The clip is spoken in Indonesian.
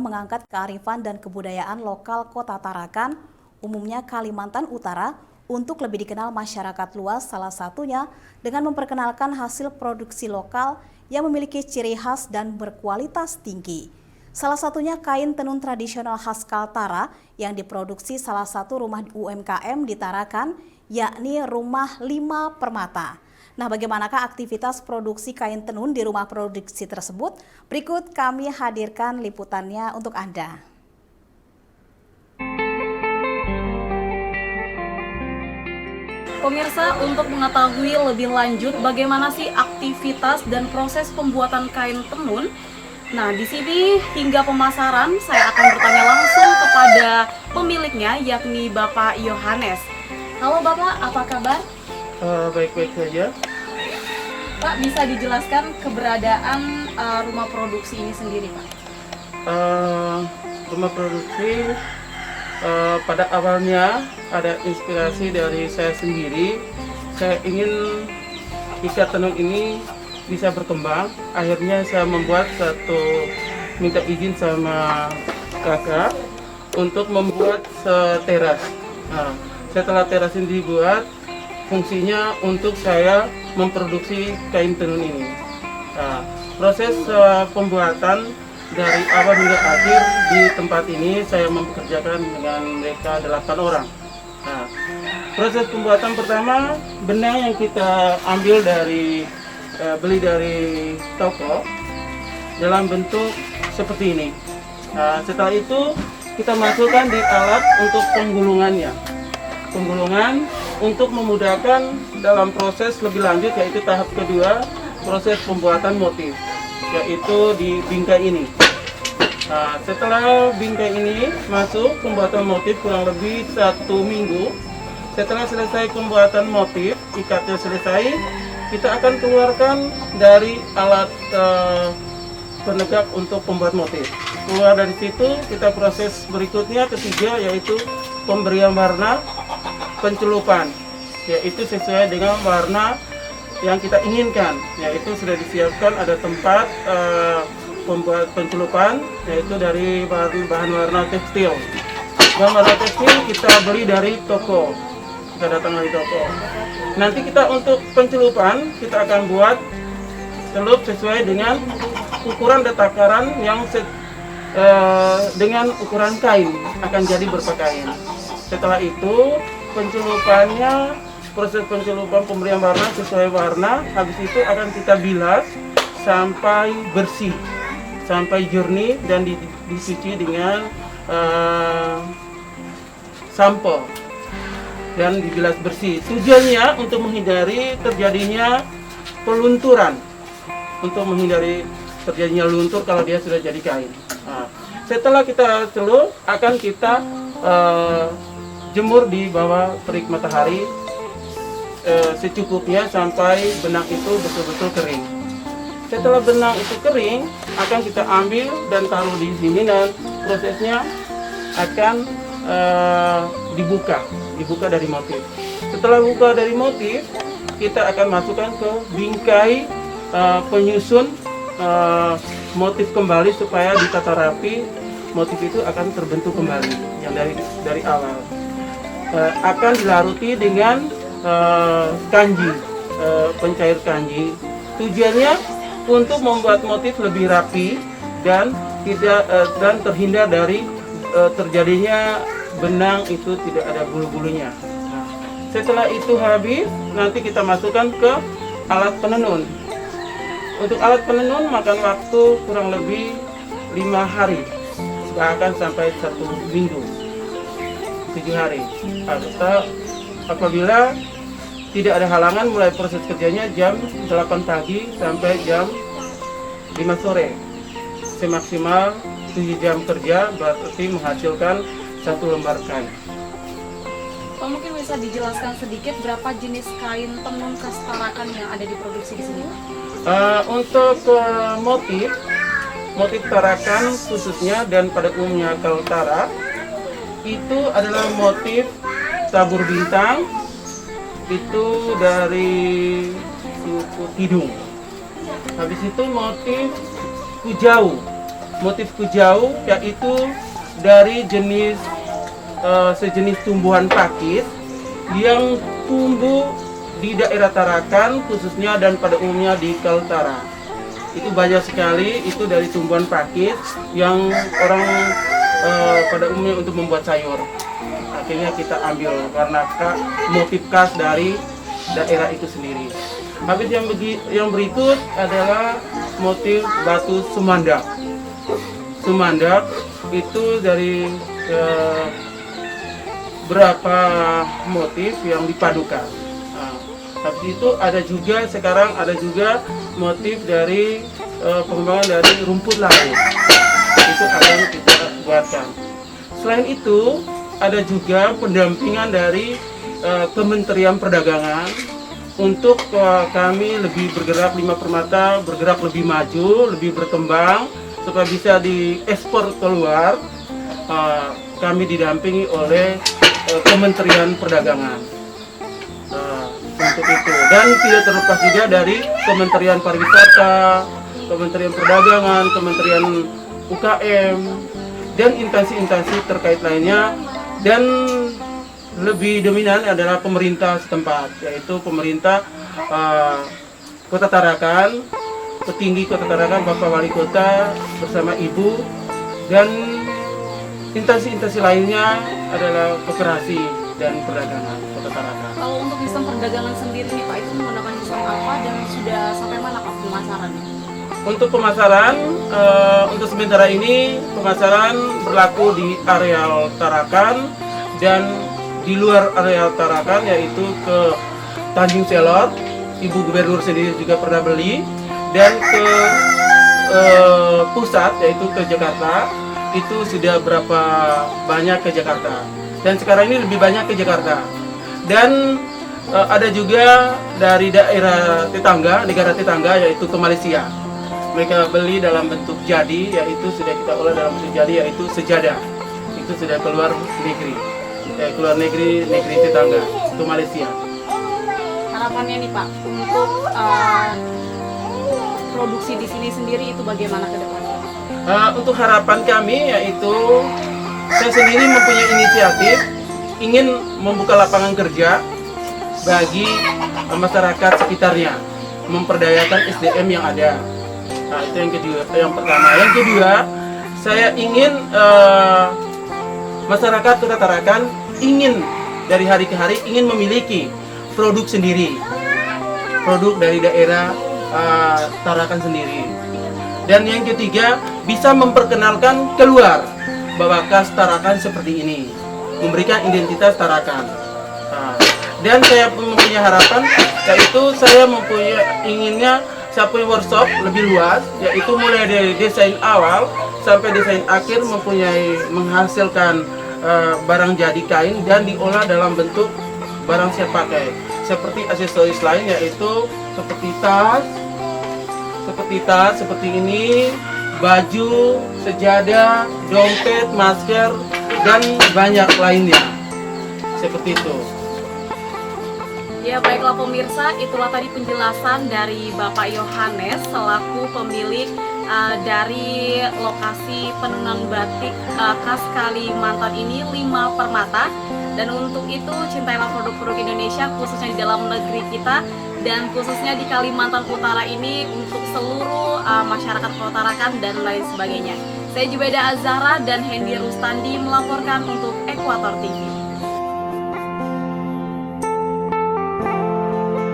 mengangkat kearifan dan kebudayaan lokal Kota Tarakan, umumnya Kalimantan Utara, untuk lebih dikenal masyarakat luas, salah satunya dengan memperkenalkan hasil produksi lokal yang memiliki ciri khas dan berkualitas tinggi. Salah satunya kain tenun tradisional khas Kaltara yang diproduksi salah satu rumah UMKM di Tarakan, yakni Rumah 5 Permata. Nah, bagaimanakah aktivitas produksi kain tenun di rumah produksi tersebut? Berikut kami hadirkan liputannya untuk Anda. Pemirsa, untuk mengetahui lebih lanjut bagaimana sih aktivitas dan proses pembuatan kain tenun, nah di sini hingga pemasaran saya akan bertanya langsung kepada pemiliknya, yakni Bapak Yohanes. Halo Bapak, apa kabar? Baik-baik saja. Pak, bisa dijelaskan keberadaan rumah produksi ini sendiri, Pak? Rumah produksi pada awalnya ada inspirasi dari saya sendiri. Saya ingin ikat tenun ini bisa berkembang. Akhirnya saya minta izin sama kakak untuk membuat teras. Nah, setelah teras ini dibuat, fungsinya untuk saya memproduksi kain tenun ini. Nah, proses pembuatan dari awal hingga akhir di tempat ini saya mempekerjakan dengan mereka 8 orang. Nah, proses pembuatan pertama, benang yang kita ambil beli dari toko dalam bentuk seperti ini. Nah, setelah itu kita masukkan di alat untuk penggulungannya. Penggulungan untuk memudahkan dalam proses lebih lanjut, yaitu tahap kedua, proses pembuatan motif, yaitu di bingkai ini. Nah, setelah bingkai ini masuk pembuatan motif kurang lebih 1 minggu. Setelah selesai pembuatan motif, ikatnya selesai, kita akan keluarkan dari alat penegak untuk pembuat motif. Keluar dari situ, kita proses berikutnya ketiga, yaitu pemberian warna, pencelupan, yaitu sesuai dengan warna yang kita inginkan, yaitu sudah disiapkan ada tempat pembuat pencelupan, yaitu dari bahan warna tekstil. Bahan warna tekstil kita beli dari toko, kita datang dari toko. Nanti kita untuk pencelupan kita akan buat celup sesuai dengan ukuran dan takaran yang dengan ukuran kain akan jadi berpakaian. Setelah itu pencelupannya, proses pencelupan pemberian warna sesuai warna, habis itu akan kita bilas sampai bersih, sampai jernih dan dicuci dengan sampo dan dibilas bersih. Tujuannya untuk menghindari terjadinya pelunturan, untuk menghindari terjadinya luntur kalau dia sudah jadi kain. Nah, setelah kita celup, akan kita jemur di bawah terik matahari secukupnya sampai benang itu betul-betul kering. Setelah benang itu kering, akan kita ambil dan taruh di sini dan prosesnya akan dibuka dari motif. Setelah buka dari motif, kita akan masukkan ke bingkai penyusun motif kembali supaya ditata rapi. Motif itu akan terbentuk kembali yang dari awal. Akan dilaruti dengan kanji, pencair kanji. Tujuannya untuk membuat motif lebih rapi dan terhindar dari terjadinya benang itu tidak ada bulu-bulunya. Setelah itu habis, nanti kita masukkan ke alat penenun. Untuk alat penenun makan waktu kurang lebih 5 hari, bahkan sampai 1 minggu, 7 hari. Apabila tidak ada halangan, mulai proses kerjanya jam 8 pagi sampai jam 5 sore. Semaksimal 7 jam kerja berarti menghasilkan 1 lembar kain. Pak, mungkin bisa dijelaskan sedikit berapa jenis kain tenun khas Tarakan yang ada diproduksi di sini? Untuk motif Tarakan khususnya dan pada umumnya Kaltara itu adalah motif tabur bintang, itu dari suku Tidung. Habis itu motif Kujau motif kujau yaitu dari jenis sejenis tumbuhan pakis yang tumbuh di daerah Tarakan khususnya dan pada umumnya di Kaltara. Itu banyak sekali, itu dari tumbuhan pakis yang orang pada umumnya untuk membuat sayur. Akhirnya kita ambil karena motif khas dari daerah itu sendiri. Habis yang berikut adalah motif batu sumandak. Sumandak itu dari berapa motif yang dipadukan. Nah, habis itu sekarang ada juga motif dari pengembangan dari rumput laut. Itu akan kita buatkan. Selain itu ada juga pendampingan dari Kementerian Perdagangan untuk kami lebih bergerak Lima Permata, bergerak lebih maju, lebih berkembang supaya bisa diekspor keluar. Kami didampingi oleh Kementerian Perdagangan untuk itu, dan tidak terlepas juga dari Kementerian Pariwisata, Kementerian Perdagangan, Kementerian UKM, dan instansi-instansi terkait lainnya, dan lebih dominan adalah pemerintah setempat, yaitu pemerintah Kota Tarakan, petinggi Kota Tarakan, Bapak Wali Kota bersama Ibu, dan instansi-instansi lainnya adalah koperasi dan perdagangan Kota Tarakan. Kalau untuk sistem perdagangan sendiri nih Pak, itu menggunakan sistem apa dan sudah sampai mana Pak pemasarannya? Untuk pemasaran, untuk sementara ini pemasaran berlaku di areal Tarakan dan di luar areal Tarakan, yaitu ke Tanjung Selor, Ibu Gubernur sendiri juga pernah beli, dan ke pusat yaitu ke Jakarta, itu sudah berapa banyak ke Jakarta, dan sekarang ini lebih banyak ke Jakarta. Dan ada juga dari daerah tetangga, negara tetangga, yaitu ke Malaysia. Mereka beli dalam bentuk jadi, yaitu sudah kita olah dalam bentuk jadi, yaitu sejadah. Itu sudah keluar negeri, keluar negeri tetangga, ke Malaysia. Harapannya nih Pak, untuk produksi di sini sendiri itu bagaimana ke depannya? Untuk harapan kami yaitu saya sendiri mempunyai inisiatif ingin membuka lapangan kerja bagi masyarakat sekitarnya, memperdayakan SDM yang ada. Nah, itu yang kedua, yang pertama. Yang kedua, saya ingin masyarakat Kota Tarakan ingin dari hari ke hari ingin memiliki produk sendiri, produk dari daerah Tarakan sendiri. Dan yang ketiga, bisa memperkenalkan keluar bahwa khas Tarakan seperti ini, memberikan identitas Tarakan. Nah, dan saya mempunyai harapan, yaitu saya inginnya saya punya workshop lebih luas, yaitu mulai dari desain awal sampai desain akhir, menghasilkan barang jadi kain dan diolah dalam bentuk barang siap pakai, seperti aksesoris lain, yaitu seperti tas seperti ini, baju, sejadah, dompet, masker, dan banyak lainnya seperti itu. Ya baiklah pemirsa, itulah tadi penjelasan dari Bapak Yohanes selaku pemilik dari lokasi penunan batik khas Kalimantan ini, Lima Permata. Dan untuk itu cintailah produk-produk Indonesia khususnya di dalam negeri kita, dan khususnya di Kalimantan Utara ini untuk seluruh masyarakat Kota Tarakan dan lain sebagainya. Saya Jubeda Azhara dan Hendy Rustandi melaporkan untuk Ekuator TV.